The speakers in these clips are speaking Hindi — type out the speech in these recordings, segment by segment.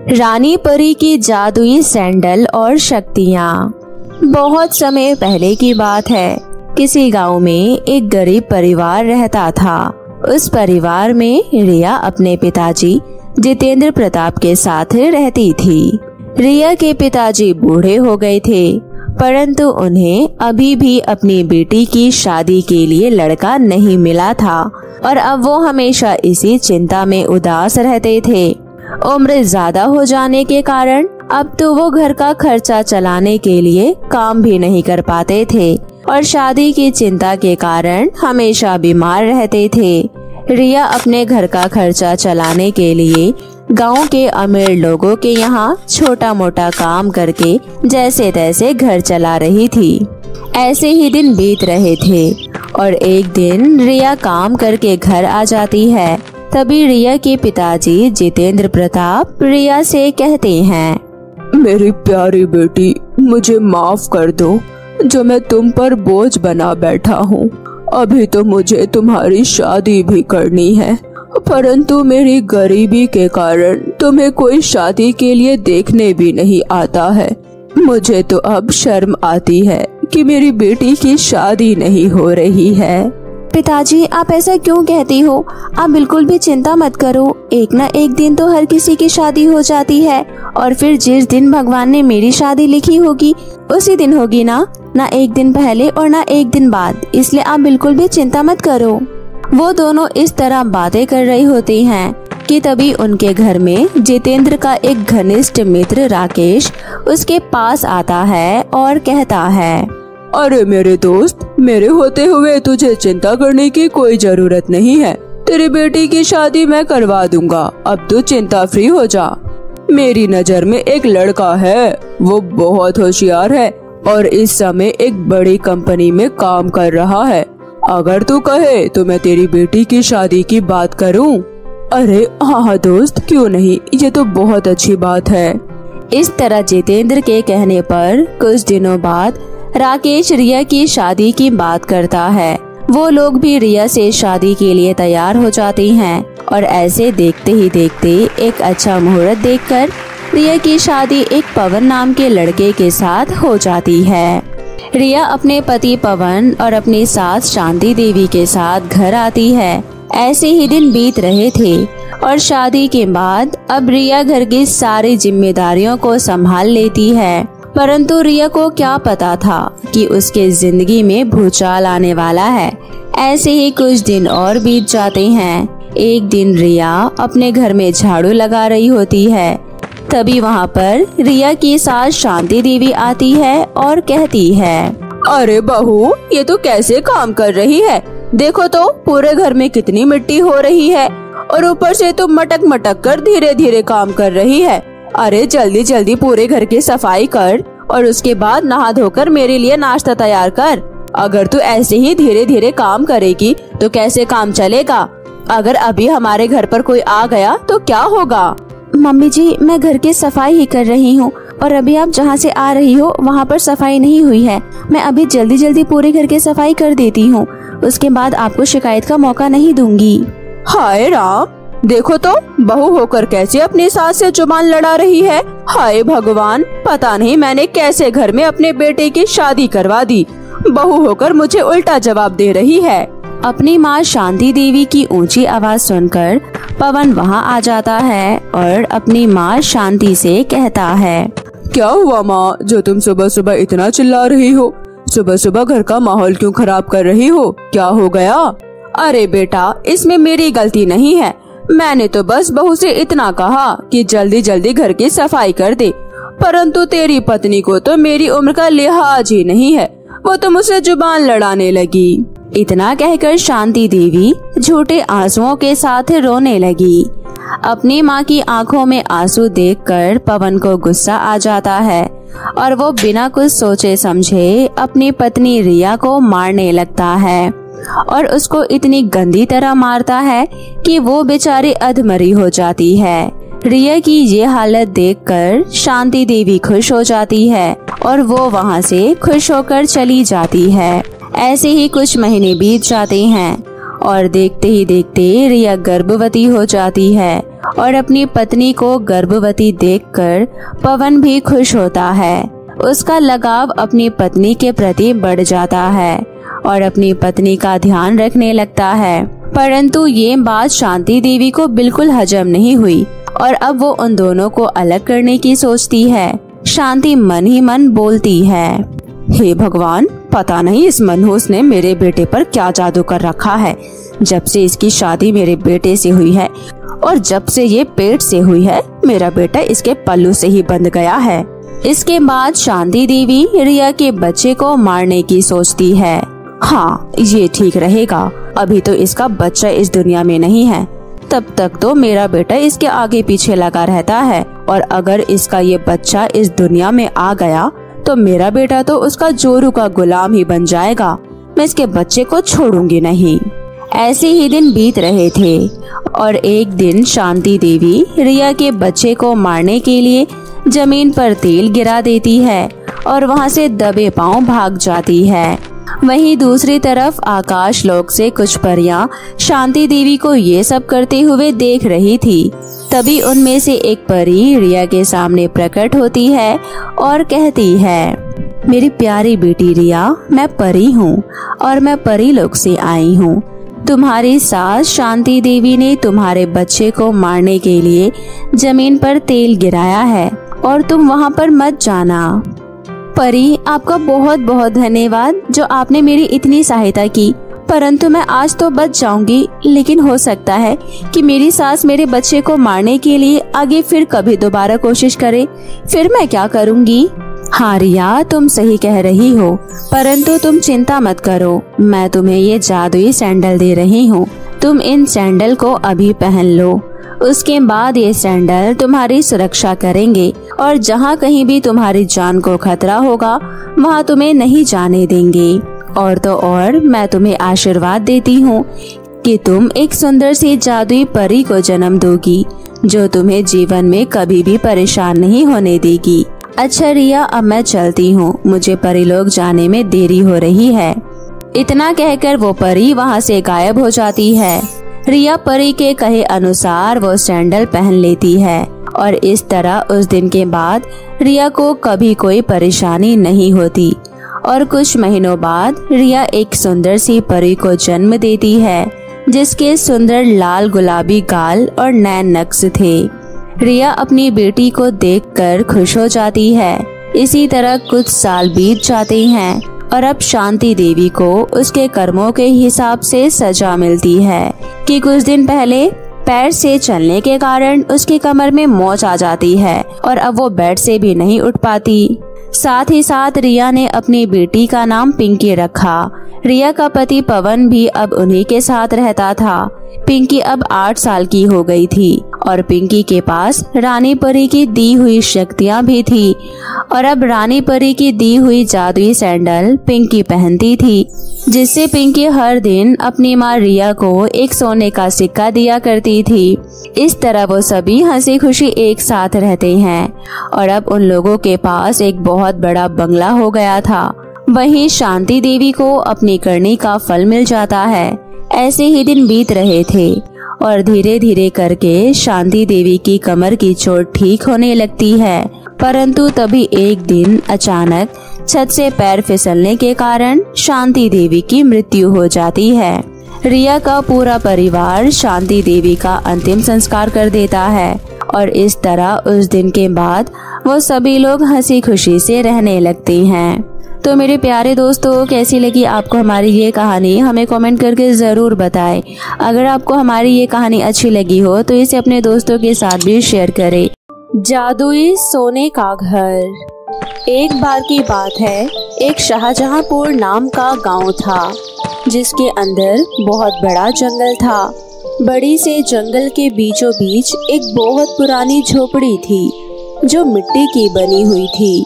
रानी परी की जादुई सैंडल और शक्तियाँ। बहुत समय पहले की बात है। किसी गांव में एक गरीब परिवार रहता था। उस परिवार में रिया अपने पिताजी जितेंद्र प्रताप के साथ रहती थी। रिया के पिताजी बूढ़े हो गए थे, परंतु उन्हें अभी भी अपनी बेटी की शादी के लिए लड़का नहीं मिला था और अब वो हमेशा इसी चिंता में उदास रहते थे। उम्र ज्यादा हो जाने के कारण अब तो वो घर का खर्चा चलाने के लिए काम भी नहीं कर पाते थे और शादी की चिंता के कारण हमेशा बीमार रहते थे। रिया अपने घर का खर्चा चलाने के लिए गांव के अमीर लोगों के यहाँ छोटा मोटा काम करके जैसे तैसे घर चला रही थी। ऐसे ही दिन बीत रहे थे और एक दिन रिया काम करके घर आ जाती है। तभी रिया के पिताजी जितेंद्र प्रताप रिया से कहते हैं, मेरी प्यारी बेटी, मुझे माफ कर दो जो मैं तुम पर बोझ बना बैठा हूँ। अभी तो मुझे तुम्हारी शादी भी करनी है, परंतु मेरी गरीबी के कारण तुम्हें कोई शादी के लिए देखने भी नहीं आता है। मुझे तो अब शर्म आती है कि मेरी बेटी की शादी नहीं हो रही है। पिताजी, आप ऐसा क्यों कहती हो? आप बिल्कुल भी चिंता मत करो। एक ना एक दिन तो हर किसी की शादी हो जाती है और फिर जिस दिन भगवान ने मेरी शादी लिखी होगी उसी दिन होगी ना एक दिन पहले और ना एक दिन बाद। इसलिए आप बिल्कुल भी चिंता मत करो। वो दोनों इस तरह बातें कर रही होती हैं कि तभी उनके घर में जितेंद्र का एक घनिष्ठ मित्र राकेश उसके पास आता है और कहता है, अरे मेरे दोस्त, मेरे होते हुए तुझे चिंता करने की कोई जरूरत नहीं है। तेरी बेटी की शादी मैं करवा दूंगा, अब तू चिंता फ्री हो जा। मेरी नजर में एक लड़का है, वो बहुत होशियार है और इस समय एक बड़ी कंपनी में काम कर रहा है। अगर तू कहे तो मैं तेरी बेटी की शादी की बात करूं। अरे हाँ दोस्त, क्यों नहीं, ये तो बहुत अच्छी बात है। इस तरह जितेंद्र के कहने पर कुछ दिनों बाद राकेश रिया की शादी की बात करता है। वो लोग भी रिया से शादी के लिए तैयार हो जाते हैं और ऐसे देखते ही देखते एक अच्छा मुहूर्त देखकर रिया की शादी एक पवन नाम के लड़के के साथ हो जाती है। रिया अपने पति पवन और अपनी सास शांति देवी के साथ घर आती है। ऐसे ही दिन बीत रहे थे और शादी के बाद अब रिया घर की सारी जिम्मेदारियों को संभाल लेती है। परंतु रिया को क्या पता था कि उसके जिंदगी में भूचाल आने वाला है। ऐसे ही कुछ दिन और बीत जाते हैं। एक दिन रिया अपने घर में झाड़ू लगा रही होती है। तभी वहाँ पर रिया की सास शांति देवी आती है और कहती है, अरे बहू, ये तो कैसे काम कर रही है? देखो तो पूरे घर में कितनी मिट्टी हो रही है और ऊपर से तो मटक मटक कर धीरे धीरे काम कर रही है। अरे जल्दी जल्दी पूरे घर की सफाई कर और उसके बाद नहा धोकर मेरे लिए नाश्ता तैयार कर। अगर तू ऐसे ही धीरे धीरे काम करेगी तो कैसे काम चलेगा? अगर अभी हमारे घर पर कोई आ गया तो क्या होगा? मम्मी जी, मैं घर की सफाई ही कर रही हूँ और अभी आप जहाँ से आ रही हो वहाँ पर सफाई नहीं हुई है। मैं अभी जल्दी जल्दी पूरे घर की सफाई कर देती हूँ, उसके बाद आपको शिकायत का मौका नहीं दूंगी। हाय राम, देखो तो बहू होकर कैसे अपनी सास से जुबान लड़ा रही है। हाय भगवान, पता नहीं मैंने कैसे घर में अपने बेटे की शादी करवा दी। बहू होकर मुझे उल्टा जवाब दे रही है। अपनी माँ शांति देवी की ऊंची आवाज सुनकर पवन वहाँ आ जाता है और अपनी माँ शांति से कहता है, क्या हुआ माँ, जो तुम सुबह सुबह इतना चिल्ला रही हो? सुबह सुबह घर का माहौल क्यों खराब कर रही हो? क्या हो गया? अरे बेटा, इसमें मेरी गलती नहीं है। मैंने तो बस बहू से इतना कहा कि जल्दी जल्दी घर की सफाई कर दे, परंतु तेरी पत्नी को तो मेरी उम्र का लिहाज ही नहीं है। वो तो मुझसे जुबान लड़ाने लगी। इतना कहकर शांति देवी झूठे आंसुओं के साथ रोने लगी। अपनी माँ की आंखों में आंसू देखकर पवन को गुस्सा आ जाता है और वो बिना कुछ सोचे समझे अपनी पत्नी रिया को मारने लगता है और उसको इतनी गंदी तरह मारता है कि वो बेचारी अधमरी हो जाती है। रिया की ये हालत देखकर शांति देवी खुश हो जाती है और वो वहाँ से खुश होकर चली जाती है। ऐसे ही कुछ महीने बीत जाते हैं और देखते ही देखते रिया गर्भवती हो जाती है और अपनी पत्नी को गर्भवती देखकर पवन भी खुश होता है। उसका लगाव अपनी पत्नी के प्रति बढ़ जाता है और अपनी पत्नी का ध्यान रखने लगता है। परंतु ये बात शांति देवी को बिल्कुल हजम नहीं हुई और अब वो उन दोनों को अलग करने की सोचती है। शांति मन ही मन बोलती है, हे भगवान, पता नहीं इस मनहूस ने मेरे बेटे पर क्या जादू कर रखा है। जब से इसकी शादी मेरे बेटे से हुई है और जब से ये पेट से हुई है, मेरा बेटा इसके पल्लू से ही बंध गया है। इसके बाद शांति देवी रिया के बच्चे को मारने की सोचती है। हाँ, ये ठीक रहेगा। अभी तो इसका बच्चा इस दुनिया में नहीं है, तब तक तो मेरा बेटा इसके आगे पीछे लगा रहता है और अगर इसका ये बच्चा इस दुनिया में आ गया तो मेरा बेटा तो उसका जोरू का गुलाम ही बन जाएगा। मैं इसके बच्चे को छोड़ूंगी नहीं। ऐसे ही दिन बीत रहे थे और एक दिन शांति देवी रिया के बच्चे को मारने के लिए जमीन पर तेल गिरा देती है और वहां से दबे पांव भाग जाती है। वहीं दूसरी तरफ आकाश लोक से कुछ परियां शांति देवी को ये सब करते हुए देख रही थी। तभी उनमें से एक परी रिया के सामने प्रकट होती है और कहती है, मेरी प्यारी बेटी रिया, मैं परी हूँ और मैं परी लोक से आई हूँ। तुम्हारी सास शांति देवी ने तुम्हारे बच्चे को मारने के लिए जमीन पर तेल गिराया है और तुम वहाँ पर मत जाना। परी, आपका बहुत बहुत धन्यवाद जो आपने मेरी इतनी सहायता की, परंतु मैं आज तो बच जाऊंगी, लेकिन हो सकता है कि मेरी सास मेरे बच्चे को मारने के लिए आगे फिर कभी दोबारा कोशिश करे, फिर मैं क्या करूंगी? हाँ रिया, तुम सही कह रही हो, परंतु तुम चिंता मत करो। मैं तुम्हें ये जादुई सैंडल दे रही हूँ, तुम इन सैंडल को अभी पहन लो। उसके बाद ये सैंडल तुम्हारी सुरक्षा करेंगे और जहाँ कहीं भी तुम्हारी जान को खतरा होगा वहाँ तुम्हें नहीं जाने देंगे। और तो और मैं तुम्हें आशीर्वाद देती हूँ कि तुम एक सुंदर सी जादुई परी को जन्म दोगी जो तुम्हें जीवन में कभी भी परेशान नहीं होने देगी। अच्छा रिया, अब मैं चलती हूँ, मुझे परीलोक जाने में देरी हो रही है। इतना कहकर वो परी वहाँ से गायब हो जाती है। रिया परी के कहे अनुसार वो सैंडल पहन लेती है और इस तरह उस दिन के बाद रिया को कभी कोई परेशानी नहीं होती और कुछ महीनों बाद रिया एक सुंदर सी परी को जन्म देती है जिसके सुंदर लाल गुलाबी गाल और नैन नक्श थे। रिया अपनी बेटी को देखकर खुश हो जाती है। इसी तरह कुछ साल बीत जाते हैं और अब शांति देवी को उसके कर्मों के हिसाब से सजा मिलती है कि कुछ दिन पहले पैर से चलने के कारण उसकी कमर में मोच आ जाती है और अब वो बेड से भी नहीं उठ पाती। साथ ही साथ रिया ने अपनी बेटी का नाम पिंकी रखा। रिया का पति पवन भी अब उन्हीं के साथ रहता था। पिंकी अब 8 साल की हो गई थी और पिंकी के पास रानी परी की दी हुई शक्तियाँ भी थी और अब रानी परी की दी हुई जादुई सैंडल पिंकी पहनती थी, जिससे पिंकी हर दिन अपनी माँ रिया को एक सोने का सिक्का दिया करती थी। इस तरह वो सभी हंसी खुशी एक साथ रहते हैं और अब उन लोगों के पास एक बहुत बड़ा बंगला हो गया था। वहीं शांति देवी को अपनी करनी का फल मिल जाता है। ऐसे ही दिन बीत रहे थे और धीरे धीरे करके शांति देवी की कमर की चोट ठीक होने लगती है। परंतु तभी एक दिन अचानक छत से पैर फिसलने के कारण शांति देवी की मृत्यु हो जाती है। रिया का पूरा परिवार शांति देवी का अंतिम संस्कार कर देता है और इस तरह उस दिन के बाद वो सभी लोग हंसी खुशी से रहने लगते हैं। तो मेरे प्यारे दोस्तों, कैसी लगी आपको हमारी ये कहानी, हमें कमेंट करके ज़रूर बताएं। अगर आपको हमारी ये कहानी अच्छी लगी हो तो इसे अपने दोस्तों के साथ भी शेयर करें। जादुई सोने का घर। एक बार की बात है, एक शाहजहांपुर नाम का गांव था जिसके अंदर बहुत बड़ा जंगल था। बड़ी से जंगल के बीचों बीच एक बहुत पुरानी झोपड़ी थी जो मिट्टी की बनी हुई थी।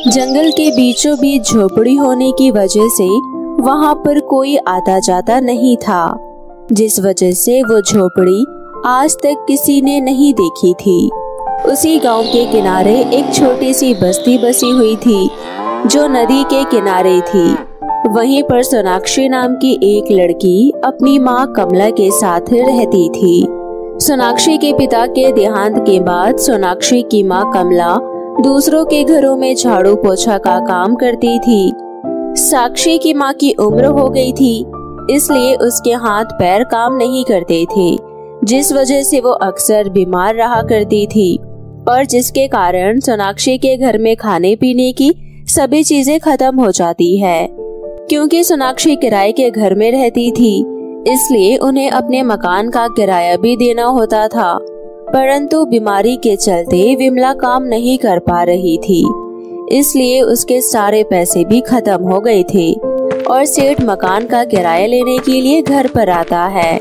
जंगल के बीचों बीच झोपड़ी होने की वजह से वहाँ पर कोई आता जाता नहीं था, जिस वजह से वो झोपड़ी आज तक किसी ने नहीं देखी थी। उसी गांव के किनारे एक छोटी सी बस्ती बसी हुई थी जो नदी के किनारे थी। वहीं पर सोनाक्षी नाम की एक लड़की अपनी माँ कमला के साथ रहती थी। सोनाक्षी के पिता के देहांत के बाद सोनाक्षी की माँ कमला दूसरों के घरों में झाड़ू पोछा का काम करती थी। साक्षी की माँ की उम्र हो गई थी, इसलिए उसके हाथ पैर काम नहीं करते थे, जिस वजह से वो अक्सर बीमार रहा करती थी और जिसके कारण सोनाक्षी के घर में खाने पीने की सभी चीजें खत्म हो जाती है। क्योंकि सोनाक्षी किराए के घर में रहती थी, इसलिए उन्हें अपने मकान का किराया भी देना होता था, परंतु बीमारी के चलते विमला काम नहीं कर पा रही थी, इसलिए उसके सारे पैसे भी खत्म हो गए थे और सेठ मकान का किराया लेने के लिए घर पर आता है।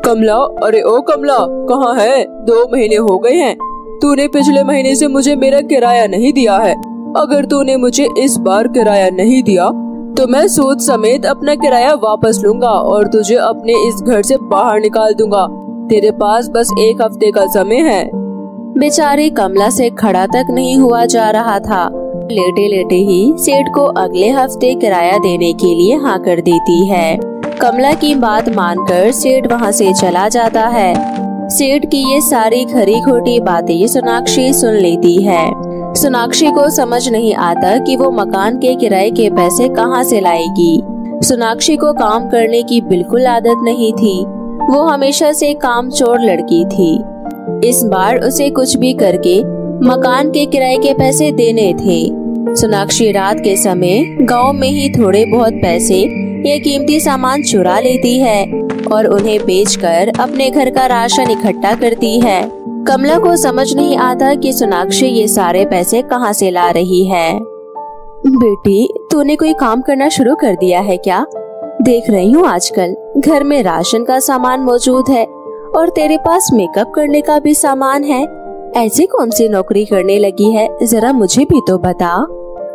कमला, अरे ओ कमला, कहाँ है? 2 महीने हो गए हैं, तूने पिछले महीने से मुझे मेरा किराया नहीं दिया है। अगर तूने मुझे इस बार किराया नहीं दिया तो मैं सूद समेत अपना किराया वापस लूंगा और तुझे अपने इस घर से बाहर निकाल दूंगा। तेरे पास बस 1 हफ्ते का समय है। बेचारी कमला से खड़ा तक नहीं हुआ जा रहा था। लेटे लेटे ही सेठ को अगले हफ्ते किराया देने के लिए हाँ कर देती है। कमला की बात मानकर सेठ वहाँ से चला जाता है। सेठ की ये सारी खरी खोटी बातें सोनाक्षी सुन लेती है। सोनाक्षी को समझ नहीं आता कि वो मकान के किराए के पैसे कहाँ से लाएगी। सोनाक्षी को काम करने की बिल्कुल आदत नहीं थी, वो हमेशा से कामचोर लड़की थी। इस बार उसे कुछ भी करके मकान के किराए के पैसे देने थे। सोनाक्षी रात के समय गांव में ही थोड़े बहुत पैसे या कीमती सामान चुरा लेती है और उन्हें बेचकर अपने घर का राशन इकट्ठा करती है। कमला को समझ नहीं आता कि सोनाक्षी ये सारे पैसे कहाँ से ला रही है। बेटी, तूने कोई काम करना शुरू कर दिया है क्या? देख रही हूँ आजकल घर में राशन का सामान मौजूद है और तेरे पास मेकअप करने का भी सामान है। ऐसी कौन सी नौकरी करने लगी है, जरा मुझे भी तो बता।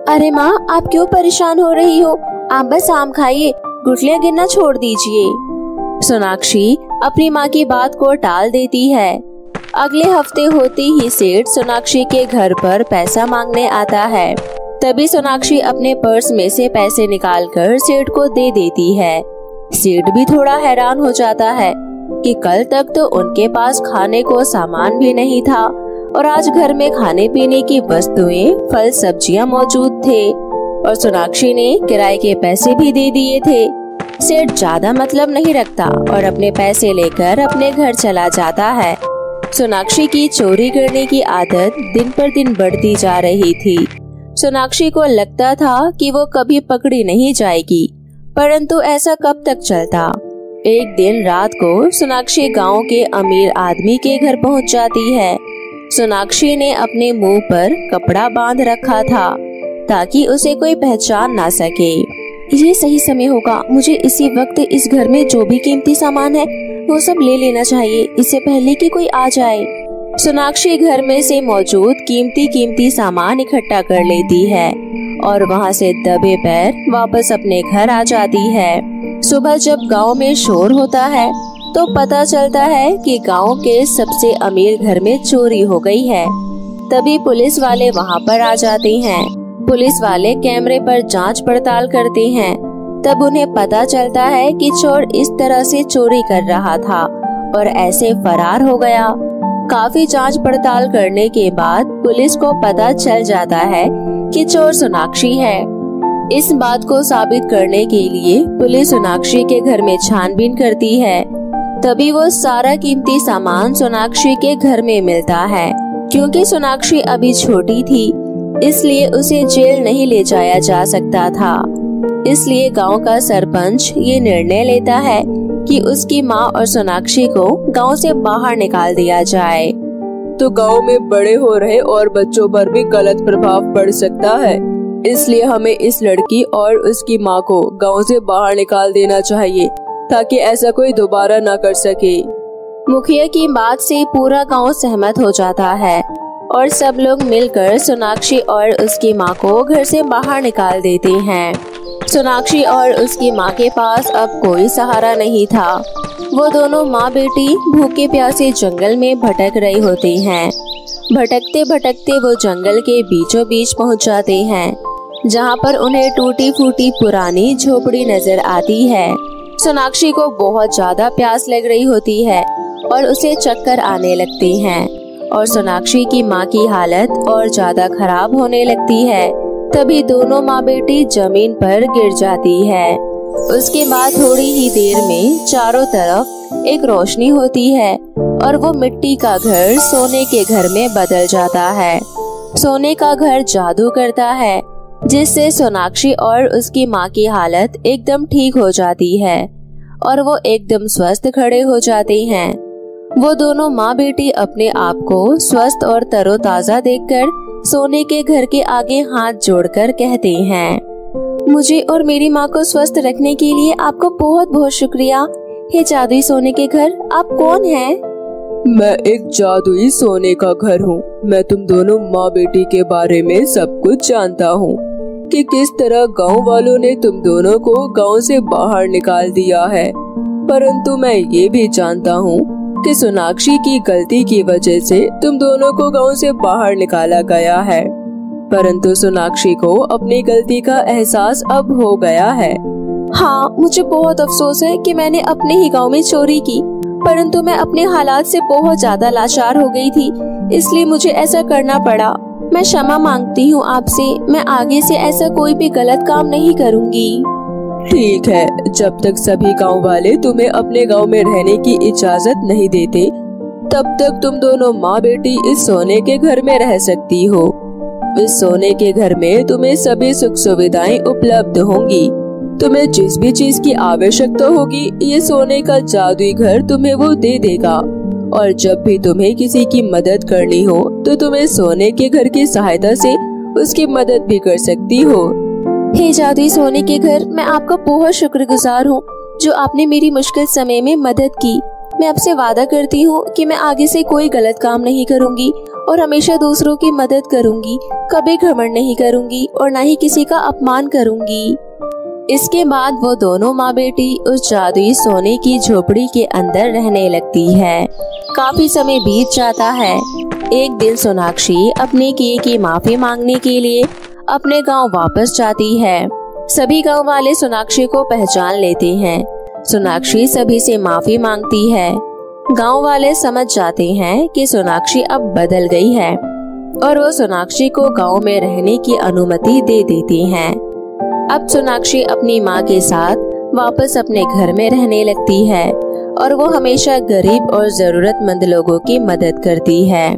अरे माँ, आप क्यों परेशान हो रही हो? आप बस आम खाइए, गुठलियाँ गिनना छोड़ दीजिए। सोनाक्षी अपनी माँ की बात को टाल देती है। अगले हफ्ते होते ही सेठ सोनाक्षी के घर पर पैसा मांगने आता है। तभी सोनाक्षी अपने पर्स में से पैसे निकालकर सेठ को दे देती है। सेठ भी थोड़ा हैरान हो जाता है कि कल तक तो उनके पास खाने को सामान भी नहीं था और आज घर में खाने पीने की वस्तुएं, फल सब्जियां मौजूद थे और सोनाक्षी ने किराए के पैसे भी दे दिए थे। सेठ ज्यादा मतलब नहीं रखता और अपने पैसे लेकर अपने घर चला जाता है। सोनाक्षी की चोरी करने की आदत दिन पर दिन बढ़ती जा रही थी। सोनाक्षी को लगता था कि वो कभी पकड़ी नहीं जाएगी, परंतु ऐसा कब तक चलता। एक दिन रात को सोनाक्षी गांव के अमीर आदमी के घर पहुंच जाती है। सोनाक्षी ने अपने मुंह पर कपड़ा बांध रखा था ताकि उसे कोई पहचान ना सके। ये सही समय होगा, मुझे इसी वक्त इस घर में जो भी कीमती सामान है वो सब ले लेना चाहिए, इससे पहले कि कोई आ जाए। सोनाक्षी घर में से मौजूद कीमती सामान इकट्ठा कर लेती है और वहाँ से दबे पैर वापस अपने घर आ जाती है। सुबह जब गांव में शोर होता है तो पता चलता है कि गांव के सबसे अमीर घर में चोरी हो गई है। तभी पुलिस वाले वहाँ पर आ जाते हैं। पुलिस वाले कैमरे पर जांच पड़ताल करते हैं। तब उन्हें पता चलता है कि चोर इस तरह से चोरी कर रहा था और ऐसे फरार हो गया। काफी जांच पड़ताल करने के बाद पुलिस को पता चल जाता है कि चोर सोनाक्षी है। इस बात को साबित करने के लिए पुलिस सोनाक्षी के घर में छानबीन करती है। तभी वो सारा कीमती सामान सोनाक्षी के घर में मिलता है। क्योंकि सोनाक्षी अभी छोटी थी, इसलिए उसे जेल नहीं ले जाया जा सकता था। इसलिए गांव का सरपंच ये निर्णय लेता है कि उसकी माँ और सोनाक्षी को गांव से बाहर निकाल दिया जाए। तो गांव में बड़े हो रहे और बच्चों पर भी गलत प्रभाव पड़ सकता है, इसलिए हमें इस लड़की और उसकी माँ को गांव से बाहर निकाल देना चाहिए ताकि ऐसा कोई दोबारा न कर सके। मुखिया की बात से पूरा गांव सहमत हो जाता है और सब लोग मिलकर सोनाक्षी और उसकी माँ को घर से बाहर निकाल देते हैं। सोनाक्षी और उसकी माँ के पास अब कोई सहारा नहीं था। वो दोनों माँ बेटी भूखे प्यासे जंगल में भटक रही होती हैं। भटकते भटकते वो जंगल के बीचों बीच पहुँच जाते हैं। जहाँ पर उन्हें टूटी फूटी पुरानी झोपड़ी नजर आती है। सोनाक्षी को बहुत ज्यादा प्यास लग रही होती है और उसे चक्कर आने लगते हैं और सोनाक्षी की माँ की हालत और ज्यादा खराब होने लगती है। तभी दोनों माँ बेटी जमीन पर गिर जाती है। उसके बाद थोड़ी ही देर में चारों तरफ एक रोशनी होती है और वो मिट्टी का घर सोने के घर में बदल जाता है। सोने का घर जादू करता है जिससे सोनाक्षी और उसकी माँ की हालत एकदम ठीक हो जाती है और वो एकदम स्वस्थ खड़े हो जाते हैं। वो दोनों माँ बेटी अपने आप को स्वस्थ और तरोताजा देखकर सोने के घर के आगे हाथ जोड़कर कहते हैं, मुझे और मेरी माँ को स्वस्थ रखने के लिए आपको बहुत बहुत शुक्रिया। हे जादुई सोने के घर, आप कौन हैं? मैं एक जादुई सोने का घर हूँ। मैं तुम दोनों माँ बेटी के बारे में सब कुछ जानता हूँ कि किस तरह गांव वालों ने तुम दोनों को गांव से बाहर निकाल दिया है, परंतु मैं ये भी जानता हूँ कि सोनाक्षी की गलती की वजह से तुम दोनों को गांव से बाहर निकाला गया है। परंतु सोनाक्षी को अपनी गलती का एहसास अब हो गया है। हाँ, मुझे बहुत अफसोस है कि मैंने अपने ही गांव में चोरी की, परंतु मैं अपने हालात से बहुत ज्यादा लाचार हो गई थी, इसलिए मुझे ऐसा करना पड़ा। मैं क्षमा मांगती हूँ आपसे। मैं आगे से ऐसा कोई भी गलत काम नहीं करूँगी। ठीक है, जब तक सभी गांव वाले तुम्हें अपने गांव में रहने की इजाजत नहीं देते, तब तक तुम दोनों माँ बेटी इस सोने के घर में रह सकती हो। इस सोने के घर में तुम्हें सभी सुख सुविधाएं उपलब्ध होंगी। तुम्हें जिस भी चीज की आवश्यकता होगी, ये सोने का जादुई घर तुम्हें वो दे देगा। और जब भी तुम्हें किसी की मदद करनी हो, तो तुम्हें सोने के घर की सहायता से उसकी मदद भी कर सकती हो। हे जादुई सोने के घर, मैं आपका बहुत शुक्रगुजार हूँ जो आपने मेरी मुश्किल समय में मदद की। मैं आपसे वादा करती हूँ कि मैं आगे से कोई गलत काम नहीं करूँगी और हमेशा दूसरों की मदद करूँगी, कभी घमंड नहीं करूँगी और न ही किसी का अपमान करूँगी। इसके बाद वो दोनों माँ बेटी उस जादुई सोने की झोपड़ी के अंदर रहने लगती है। काफी समय बीत जाता है। एक दिन सोनाक्षी अपने किए की माफी मांगने के लिए अपने गांव वापस जाती है। सभी गांव वाले सोनाक्षी को पहचान लेते हैं। सोनाक्षी सभी से माफी मांगती है। गांव वाले समझ जाते हैं कि सोनाक्षी अब बदल गई है और वो सोनाक्षी को गांव में रहने की अनुमति दे देती हैं। अब सोनाक्षी अपनी माँ के साथ वापस अपने घर में रहने लगती है और वो हमेशा गरीब और जरूरतमंद लोगों की मदद करती है।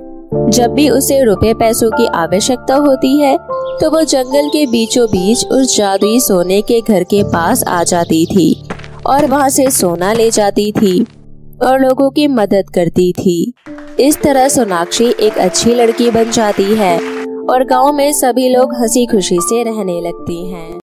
जब भी उसे रुपए पैसों की आवश्यकता होती है तो वो जंगल के बीचों बीच उस जादुई सोने के घर के पास आ जाती थी और वहाँ से सोना ले जाती थी और लोगों की मदद करती थी। इस तरह सोनाक्षी एक अच्छी लड़की बन जाती है और गांव में सभी लोग हंसी खुशी से रहने लगती हैं।